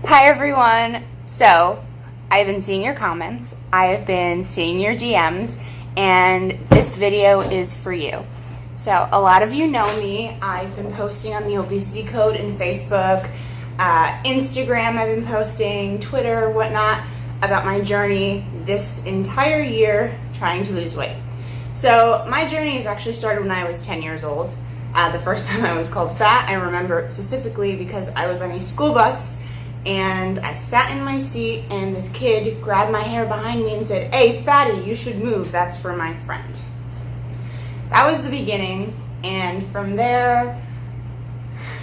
Hi everyone. So, I've been seeing your comments, I have been seeing your DMs, and this video is for you. So, a lot of you know me. I've been posting on the Obesity Code in Facebook, Instagram, I've been posting, Twitter, whatnot, about my journey this entire year trying to lose weight. So, my journey has actually started when I was 10 years old. The first time I was called fat, I remember it specifically because I was on a school bus and I sat in my seat and this kid grabbed my hair behind me and said, "Hey, fatty, you should move, that's for my friend." That was the beginning, and from there,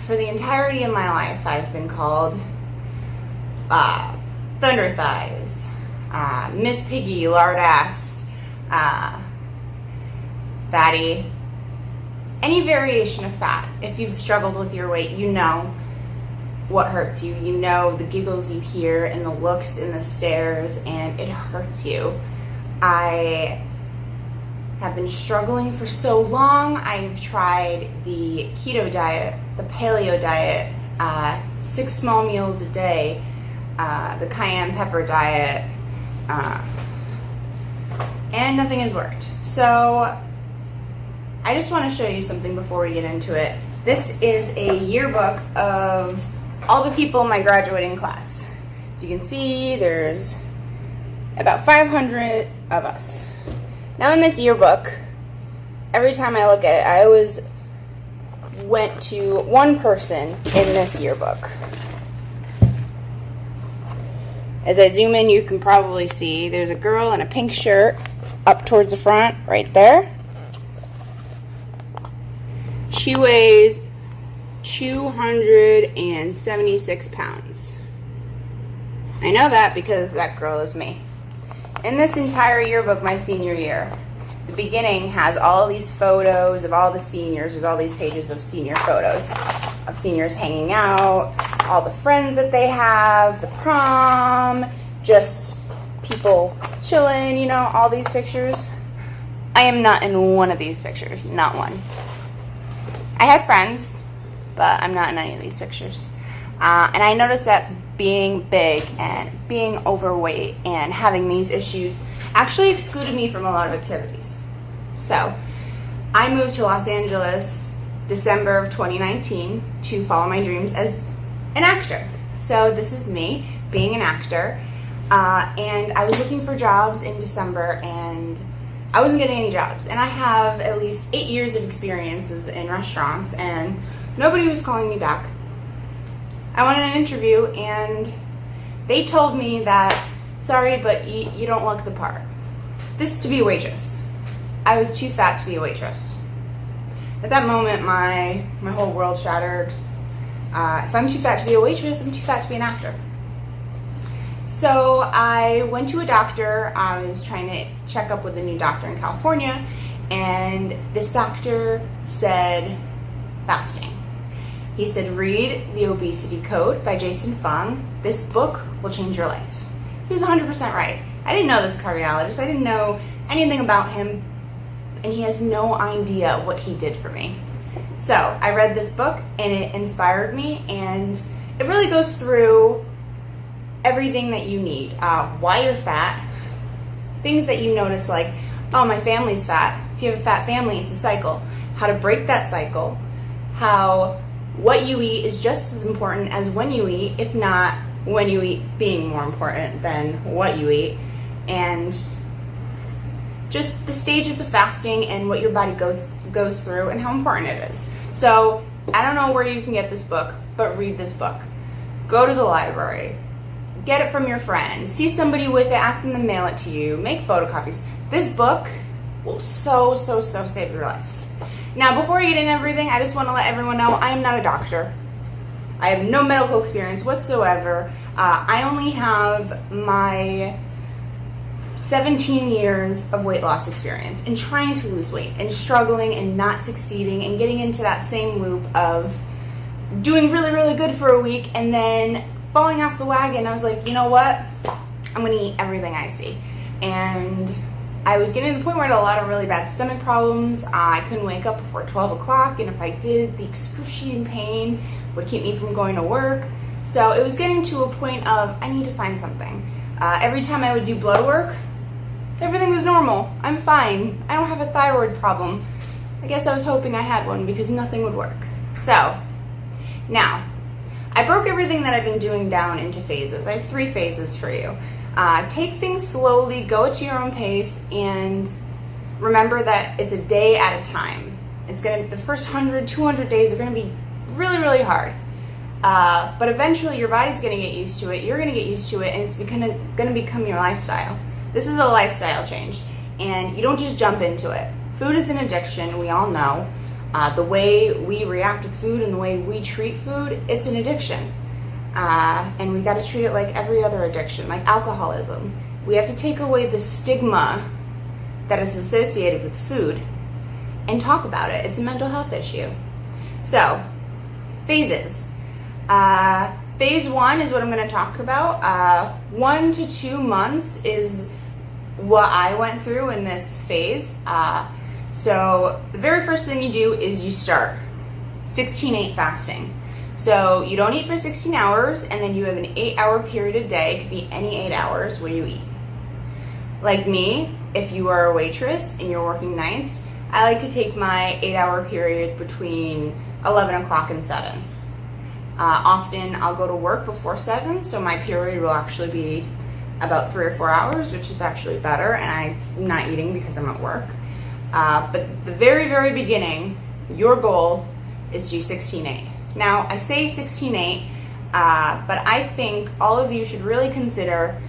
for the entirety of my life, I've been called Thunder Thighs, Miss Piggy, Lard Ass, Fatty, any variation of fat. If you've struggled with your weight, you know what hurts you. You know the giggles you hear and the looks and the stares, and it hurts you. I have been struggling for so long. I've tried the keto diet, the paleo diet, 6 small meals a day, the cayenne pepper diet, and nothing has worked. So I just want to show you something before we get into it. This is a yearbook of all the people in my graduating class. As you can see, there's about 500 of us. Now in this yearbook, every time I look at it, I always went to one person in this yearbook. As I zoom in, you can probably see there's a girl in a pink shirt up towards the front, right there. She weighs 276 pounds. I know that because that girl is me. In this entire yearbook, my senior year, the beginning has all these photos of all the seniors. There's all these pages of senior photos of seniors hanging out, all the friends that they have, the prom, just people chilling, you know, all these pictures. I am not in one of these pictures, not one. I have friends, but I'm not in any of these pictures. And I noticed that being big and being overweight and having these issues actually excluded me from a lot of activities. So I moved to Los Angeles December of 2019 to follow my dreams as an actor. So this is me being an actor. And I was looking for jobs in December and I wasn't getting any jobs. And I have at least 8 years of experiences in restaurants and nobody was calling me back. I wanted an interview and they told me that, sorry, but you don't look the part. This is to be a waitress. I was too fat to be a waitress. At that moment, my whole world shattered. If I'm too fat to be a waitress, I'm too fat to be an actor. So I went to a doctor. I was trying to check up with a new doctor in California, and this doctor said fasting. He said, read The Obesity Code by Fung. This book will change your life. He was 100% right. I didn't know this cardiologist. I didn't know anything about him, and he has no idea what he did for me. So I read this book, and it inspired me, and it really goes through everything that you need. Why you're fat, things that you notice like, oh, my family's fat. If you have a fat family, it's a cycle. How to break that cycle, how what you eat is just as important as when you eat, if not when you eat being more important than what you eat, and just the stages of fasting and what your body goes through and how important it is. So I don't know where you can get this book, but read this book. Go to the library. Get it from your friend. See somebody with it, ask them to mail it to you. Make photocopies. This book will so save your life. Now, before I get into everything, I just want to let everyone know I am not a doctor. I have no medical experience whatsoever. I only have my 17 years of weight loss experience and trying to lose weight and struggling and not succeeding and getting into that same loop of doing really good for a week and then falling off the wagon. I was like, you know what? I'm gonna eat everything I see. And I was getting to the point where I had a lot of really bad stomach problems. I couldn't wake up before 12 o'clock, and if I did, the excruciating pain would keep me from going to work. So it was getting to a point of, I need to find something. Every time I would do blood work, everything was normal. I'm fine. I don't have a thyroid problem. I guess I was hoping I had one because nothing would work. So now, I broke everything that I've been doing down into phases. I have 3 phases for you. Take things slowly, go at your own pace, and remember that it's a day at a time. The first 100, 200 days are gonna be really, really hard. But eventually your body's gonna get used to it, you're gonna get used to it, and it's gonna become your lifestyle. This is a lifestyle change, and you don't just jump into it. Food is an addiction, we all know. The way we react with food and the way we treat food, it's an addiction. And we gotta treat it like every other addiction, like alcoholism. We have to take away the stigma that is associated with food and talk about it. It's a mental health issue. So, phases. Phase 1 is what I'm gonna talk about. 1 to 2 months is what I went through in this phase. So the very first thing you do is you start 16-8 fasting. So you don't eat for 16 hours, and then you have an 8-hour period a day. It could be any 8 hours where you eat. Like me, if you are a waitress and you're working nights, I like to take my 8-hour period between 11 o'clock and 7. Often I'll go to work before 7, so my period will actually be about 3 or 4 hours, which is actually better, and I'm not eating because I'm at work. But the very, very beginning, your goal is to do 16-8. Now, I say 16-8, but I think all of you should really consider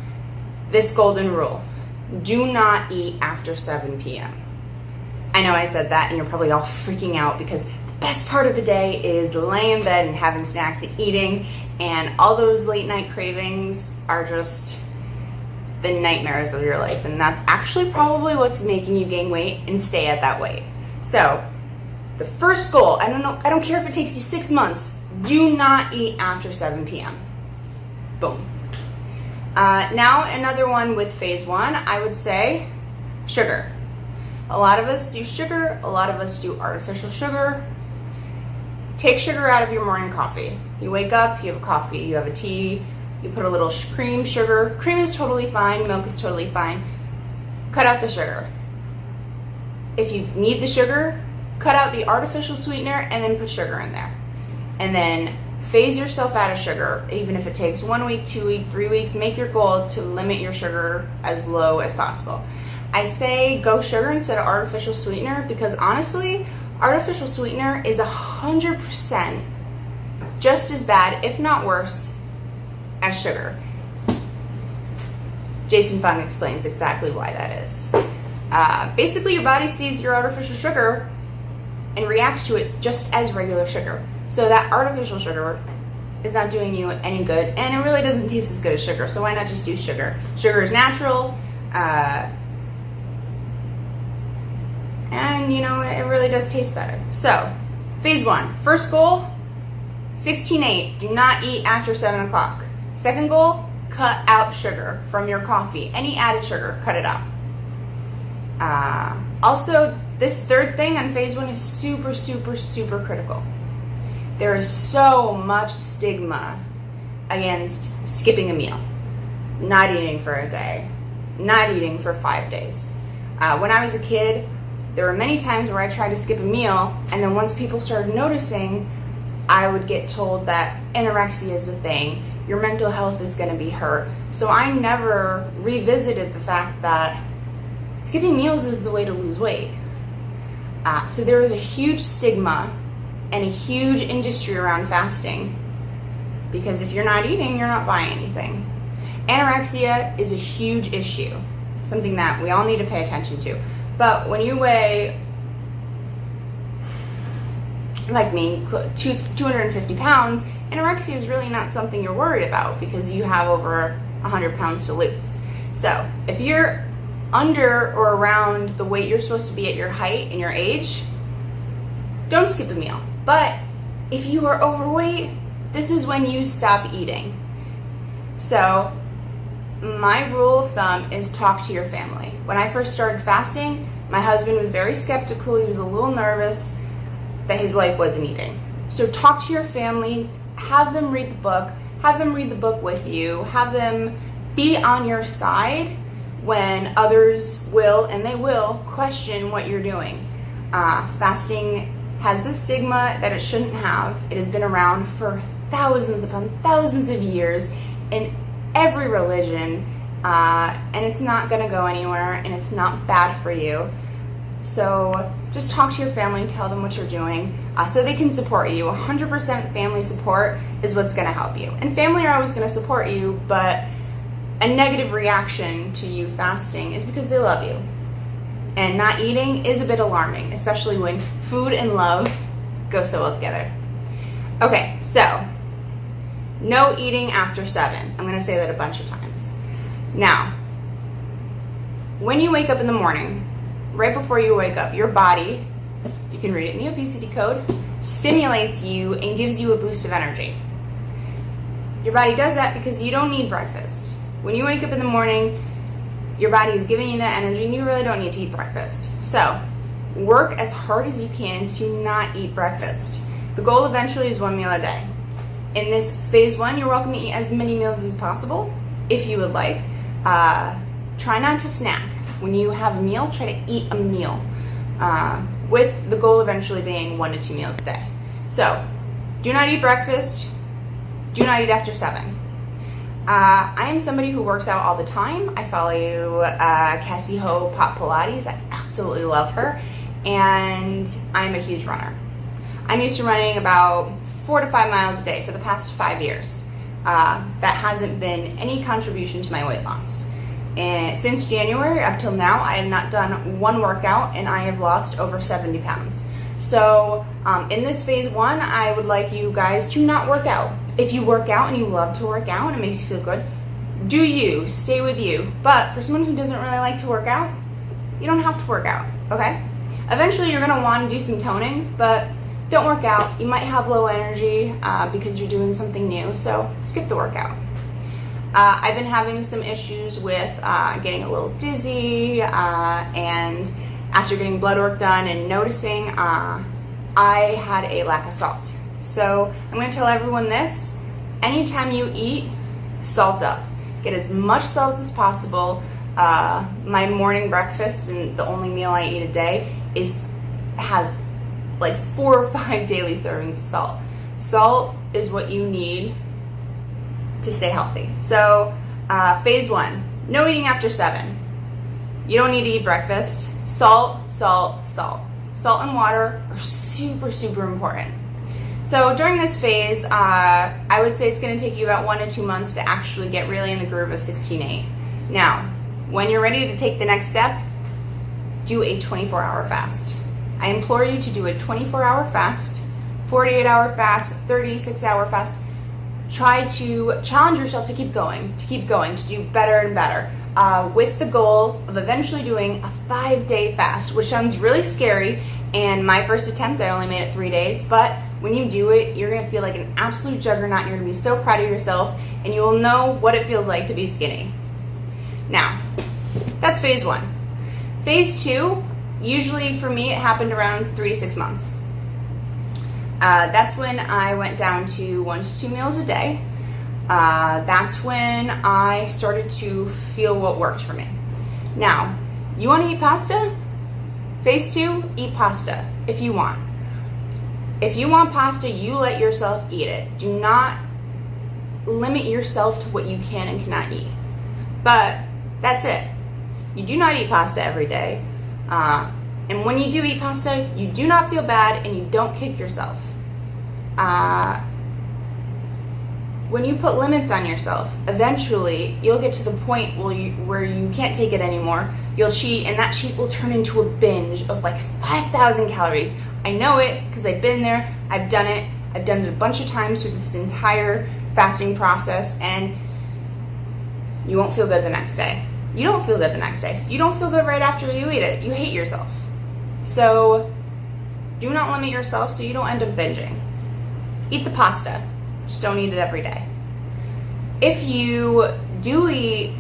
this golden rule. Do not eat after 7 p.m. I know I said that, and you're probably all freaking out because the best part of the day is laying in bed and having snacks and eating, and all those late night cravings are just the nightmares of your life, and that's actually probably what's making you gain weight and stay at that weight. So the first goal, I don't care if it takes you 6 months, do not eat after 7 p.m. Boom. Now another one with phase 1, I would say sugar. A lot of us do sugar, a lot of us do artificial sugar. Take sugar out of your morning coffee. You wake up, you have a coffee, you have a tea, you put a little cream, sugar. Cream is totally fine, milk is totally fine. Cut out the sugar. If you need the sugar, cut out the artificial sweetener and then put sugar in there. And then phase yourself out of sugar, even if it takes 1 week, 2 weeks, 3 weeks. Make your goal to limit your sugar as low as possible. I say go sugar instead of artificial sweetener because honestly, artificial sweetener is 100% just as bad, if not worse, as sugar. Jason Fung explains exactly why that is. Basically, your body sees your artificial sugar and reacts to it just as regular sugar. So that artificial sugar is not doing you any good, and it really doesn't taste as good as sugar, so why not just do sugar? Sugar is natural, and you know, it really does taste better. So, phase 1, first goal, 16-8, do not eat after 7 o'clock. Second goal, cut out sugar from your coffee. Any added sugar, cut it out. Also, this third thing on phase 1 is super, super, super critical. There is so much stigma against skipping a meal, not eating for a day, not eating for 5 days. When I was a kid, there were many times where I tried to skip a meal, and then once people started noticing, I would get told that anorexia is a thing, your mental health is going to be hurt. So I never revisited the fact that skipping meals is the way to lose weight. So there is a huge stigma and a huge industry around fasting, because if you're not eating, you're not buying anything. Anorexia is a huge issue, something that we all need to pay attention to. But when you weigh, like me, 250 pounds, anorexia is really not something you're worried about because you have over 100 pounds to lose. So if you're under or around the weight you're supposed to be at your height and your age, don't skip a meal. But if you are overweight, this is when you stop eating. So my rule of thumb is talk to your family. When I first started fasting, my husband was very skeptical. He was a little nervous that his wife wasn't eating. So talk to your family, have them read the book, Have them read the book with you. Have them be on your side when others will, and they will, question what you're doing. Fasting has this stigma that it shouldn't have. It has been around for thousands upon thousands of years in every religion, and it's not going to go anywhere, and it's not bad for you. So just talk to your family, tell them what you're doing, so they can support you. 100% family support is what's going to help you. And family are always going to support you, but a negative reaction to you fasting is because they love you. And not eating is a bit alarming, especially when food and love go so well together. Okay, so no eating after 7. I'm going to say that a bunch of times. Now, when you wake up in the morning, right before you wake up, your body, you can read it in the obesity code, stimulates you and gives you a boost of energy. Your body does that because you don't need breakfast. When you wake up in the morning, your body is giving you that energy and you really don't need to eat breakfast. So work as hard as you can to not eat breakfast. The goal eventually is 1 meal a day. In this phase 1, you're welcome to eat as many meals as possible if you would like. Try not to snack. When you have a meal, try to eat a meal, with the goal eventually being 1 to 2 meals a day. So do not eat breakfast. Do not eat after 7. I am somebody who works out all the time. I follow Cassie Ho Pop Pilates. I absolutely love her, and I'm a huge runner. I'm used to running about 4 to 5 miles a day for the past 5 years. That hasn't been any contribution to my weight loss. And since January up till now, I have not done one workout, and I have lost over 70 pounds. So in this phase 1, I would like you guys to not work out. If you work out and you love to work out and it makes you feel good, do you, stay with you. But for someone who doesn't really like to work out, you don't have to work out, okay? Eventually you're gonna wanna do some toning, but don't work out. You might have low energy because you're doing something new, so skip the workout. I've been having some issues with getting a little dizzy, and after getting blood work done and noticing I had a lack of salt. So I'm going to tell everyone this: anytime you eat, salt up. Get as much salt as possible. My morning breakfast, and the only meal I eat a day, has like 4 or 5 daily servings of salt. Salt is what you need to stay healthy. So phase 1, no eating after 7. You don't need to eat breakfast. Salt, salt, salt. Salt and water are super, super important. So during this phase, I would say it's going to take you about 1 to 2 months to actually get really in the groove of 16-8. Now, when you're ready to take the next step, do a 24-hour fast. I implore you to do a 24-hour fast, 48-hour fast, 36-hour fast. Try to challenge yourself to keep going, to do better and better, with the goal of eventually doing a 5-day fast, which sounds really scary. And my first attempt, I only made it 3 days, but when you do it, you're gonna feel like an absolute juggernaut. You're gonna be so proud of yourself, and you will know what it feels like to be skinny. Now, that's phase 1. Phase 2, usually for me, it happened around 3 to 6 months. That's when I went down to 1 to 2 meals a day. That's when I started to feel what worked for me. Now, you want to eat pasta? Phase 2, eat pasta if you want. If you want pasta, you let yourself eat it. Do not limit yourself to what you can and cannot eat. But that's it. You do not eat pasta every day. And when you do eat pasta, you do not feel bad and you don't kick yourself. When you put limits on yourself, eventually you'll get to the point where you can't take it anymore. You'll cheat, and that cheat will turn into a binge of like 5,000 calories. I know it because I've been there. I've done it. I've done it a bunch of times through this entire fasting process, and you won't feel good the next day. You don't feel good the next day. You don't feel good right after you eat it. You hate yourself. So do not limit yourself so you don't end up binging. Eat the pasta. Just don't eat it every day. If you do eat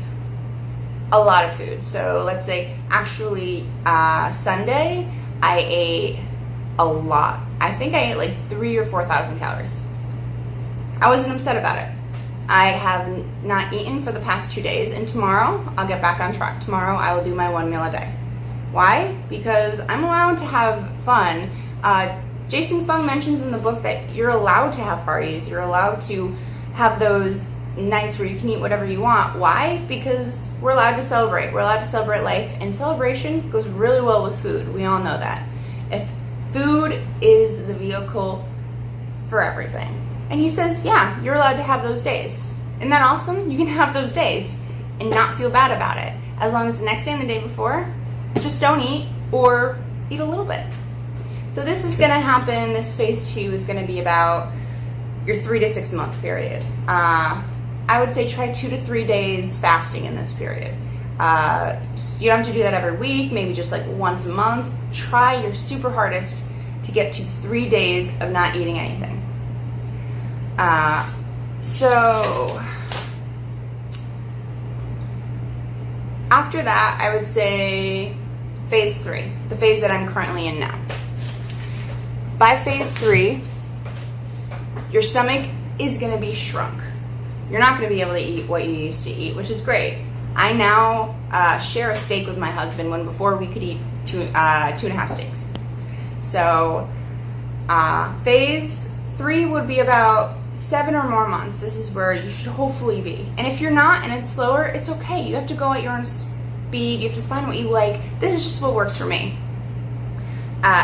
a lot of food, so let's say actually Sunday I ate a lot. I think I ate like 3,000 or 4,000 calories. I wasn't upset about it. I have not eaten for the past 2 days, and tomorrow I'll get back on track. Tomorrow I will do my 1 meal a day. Why? Because I'm allowed to have fun. Jason Fung mentions in the book that you're allowed to have parties. You're allowed to have those nights where you can eat whatever you want. Why? Because we're allowed to celebrate. We're allowed to celebrate life, and celebration goes really well with food. We all know that. If food is the vehicle for everything. And he says, yeah, you're allowed to have those days. Isn't that awesome? You can have those days and not feel bad about it. As long as the next day and the day before, just don't eat or eat a little bit. So this is gonna happen, this phase 2 is gonna be about your 3 to 6 month period. I would say try 2 to 3 days fasting in this period. You don't have to do that every week, maybe just like once a month. Try your super hardest to get to 3 days of not eating anything. So after that, I would say phase 3, the phase that I'm currently in now. By phase 3, your stomach is going to be shrunk. You're not going to be able to eat what you used to eat, which is great. I now share a steak with my husband when before we could eat 2.5 steaks. So phase 3 would be about 7 or more months. This is where you should hopefully be. And if you're not and it's slower, it's okay. You have to go at your own speed. You have to find what you like. This is just what works for me.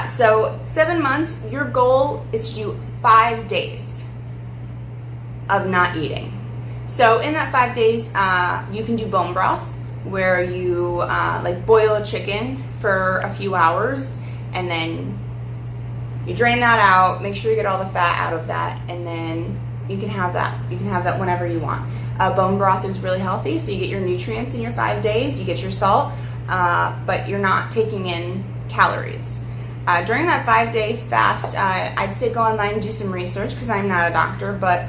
So 7 months, your goal is to do 5 days of not eating. So in that 5 days, you can do bone broth, where you like boil a chicken for a few hours, and then you drain that out, make sure you get all the fat out of that, and then you can have that. You can have that whenever you want. Bone broth is really healthy, so you get your nutrients in your 5 days, you get your salt, but you're not taking in calories. During that 5-day fast, I'd say go online and do some research, because I'm not a doctor, but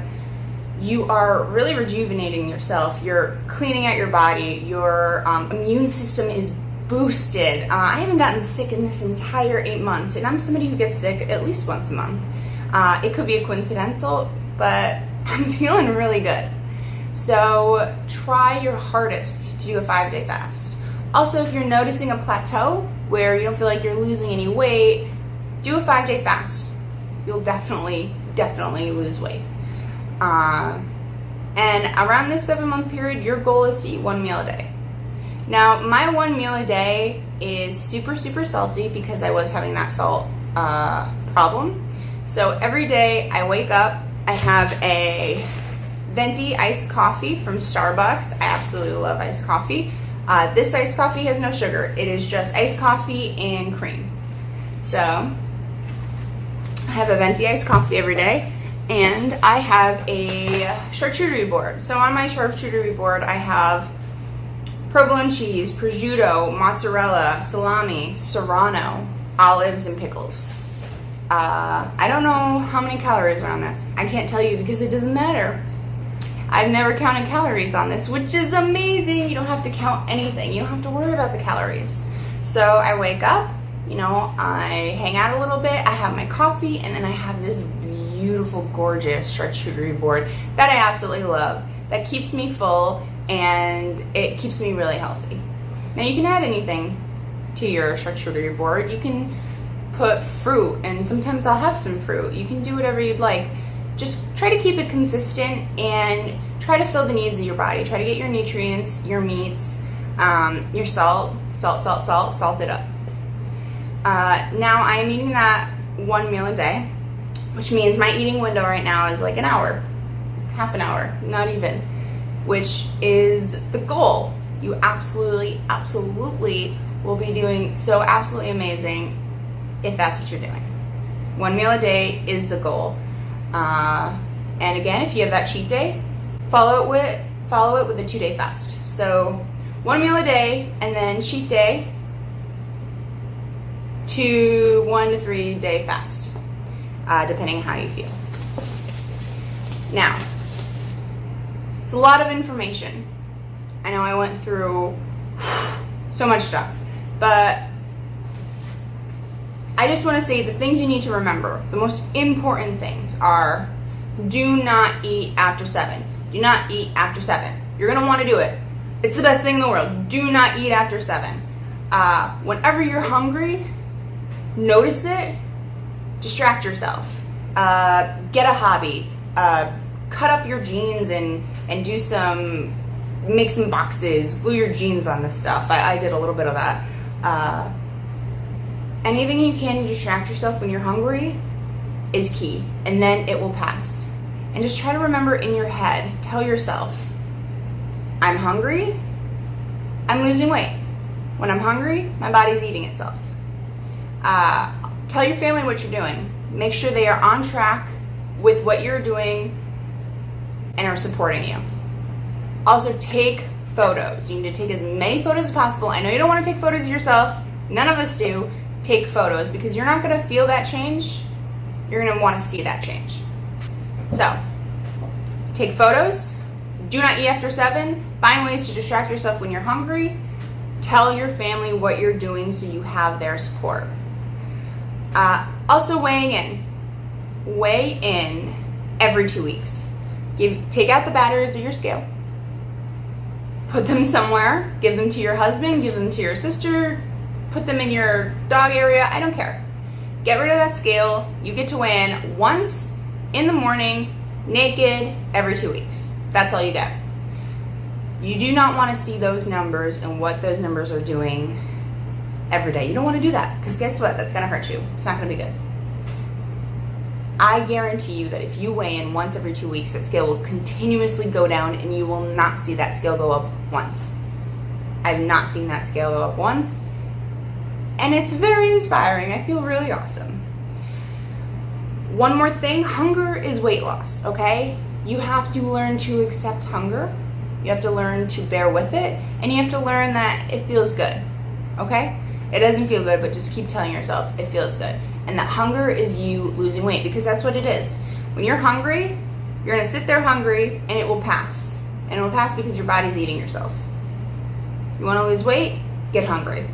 you are really rejuvenating yourself. You're cleaning out your body. Your immune system is boosted. I haven't gotten sick in this entire 8 months, and I'm somebody who gets sick at least once a month. It could be a coincidental, but I'm feeling really good. So try your hardest to do a 5-day fast. Also, if you're noticing a plateau where you don't feel like you're losing any weight, do a 5-day fast. You'll definitely lose weight. And around this 7-month period, your goal is to eat 1 meal a day. Now, my 1 meal a day is super salty because I was having that salt problem. So every day I wake up, I have a venti iced coffee from Starbucks. I absolutely love iced coffee. This iced coffee has no sugar. It is just iced coffee and cream. So I have a venti iced coffee every day, and I have a charcuterie board. So on my charcuterie board, I have provolone cheese, prosciutto, mozzarella, salami, serrano, olives, and pickles. I don't know how many calories are on this. I can't tell you because it doesn't matter. I've never counted calories on this, which is amazing. You don't have to count anything. You don't have to worry about the calories. So I wake up, I hang out a little bit, I have my coffee, and then I have this beautiful, gorgeous charcuterie board that I absolutely love, that keeps me full, and it keeps me really healthy. Now you can add anything to your charcuterie board. You can put fruit, and sometimes I'll have some fruit. You can do whatever you'd like. Just try to keep it consistent and try to fill the needs of your body. Try to get your nutrients, your meats, your salt it up. Now I'm eating that 1 meal a day, which means my eating window right now is like an hour, half an hour, not even, which is the goal. You absolutely will be doing so absolutely amazing if that's what you're doing. 1 meal a day is the goal. And again, if you have that cheat day, follow it with a 2-day fast. So 1 meal a day, and then cheat day to 1 to 3 day fast, depending on how you feel. Now, it's a lot of information. I know I went through so much stuff, but I just want to say the things you need to remember. The most important things are: do not eat after 7. Do not eat after 7. You're gonna want to do it. It's the best thing in the world. Do not eat after 7. Whenever you're hungry, notice it, distract yourself, get a hobby, cut up your jeans and make some boxes, glue your jeans on this stuff. I did a little bit of that. Anything you can to distract yourself when you're hungry is key, and then it will pass. And just try to remember in your head, tell yourself, I'm hungry, I'm losing weight. When I'm hungry, my body's eating itself. Tell your family what you're doing. Make sure they are on track with what you're doing and are supporting you. Also, take photos. You need to take as many photos as possible. I know you don't want to take photos of yourself. None of us do. Take photos because you're not going to feel that change. You're going to want to see that change. So, take photos. Do not eat after 7. Find ways to distract yourself when you're hungry. Tell your family what you're doing so you have their support. Also, weighing in. Weigh in every 2 weeks. Take out the batteries of your scale. Put them somewhere. Give them to your husband. Give them to your sister. Put them in your dog area. I don't care. Get rid of that scale. You get to weigh in once in the morning, naked, every 2 weeks. That's all you get. You do not want to see those numbers and what those numbers are doing every day. You don't want to do that because guess what? That's going to hurt you. It's not going to be good. I guarantee you that if you weigh in once every 2 weeks, that scale will continuously go down and you will not see that scale go up once. I've not seen that scale go up once. And it's very inspiring. I feel really awesome. One more thing, hunger is weight loss, okay? You have to learn to accept hunger. You have to learn to bear with it. And you have to learn that it feels good, okay? It doesn't feel good, but just keep telling yourself it feels good. And that hunger is you losing weight because that's what it is. When you're hungry, you're gonna sit there hungry and it will pass. And it will pass because your body's eating yourself. You wanna lose weight? Get hungry.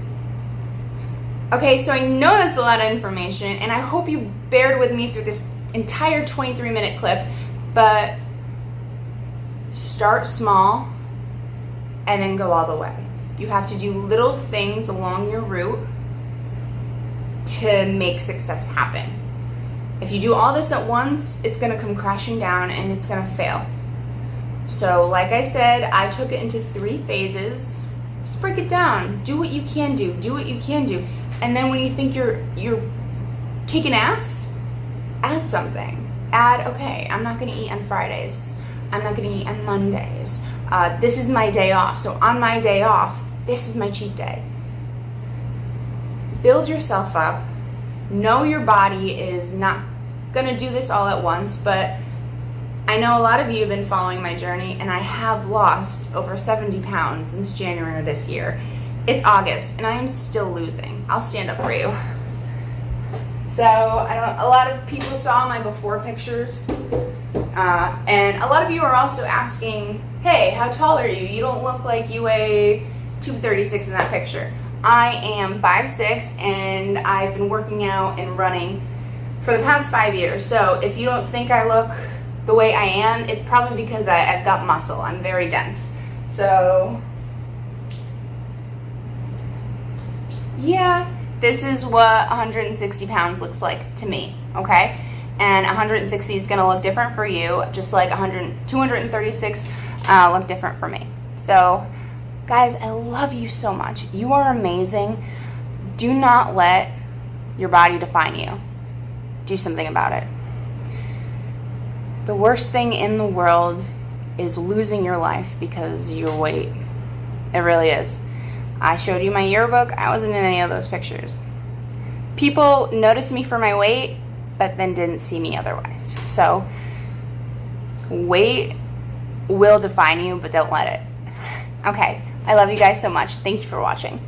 Okay, so I know that's a lot of information and I hope you bared with me through this entire 23-minute clip, but start small and then go all the way. You have to do little things along your route to make success happen. If you do all this at once, it's gonna come crashing down and it's gonna fail. So like I said, I took it into 3 phases. Just break it down. Do what you can do. Do what you can do. And then when you think you're kicking ass, add something. Add, okay, I'm not gonna eat on Fridays. I'm not gonna eat on Mondays. This is my day off. So on my day off, this is my cheat day. Build yourself up. Know your body is not gonna do this all at once, but I know a lot of you have been following my journey and I have lost over 70 pounds since January of this year. It's August and I am still losing. I'll stand up for you. So a lot of people saw my before pictures and a lot of you are also asking, hey, how tall are you? You don't look like you weigh 236 in that picture. I am 5'6" and I've been working out and running for the past 5 years. So if you don't think I look the way I am, it's probably because I've got muscle. I'm very dense. So yeah, this is what 160 pounds looks like to me, okay? And 160 is gonna look different for you, just like 236 look different for me. So guys, I love you so much. You are amazing. Do not let your body define you. Do something about it. The worst thing in the world is losing your life because of your weight. It really is. I showed you my yearbook. I wasn't in any of those pictures. People noticed me for my weight, but then didn't see me otherwise. So, weight will define you, but don't let it. Okay. I love you guys so much. Thank you for watching.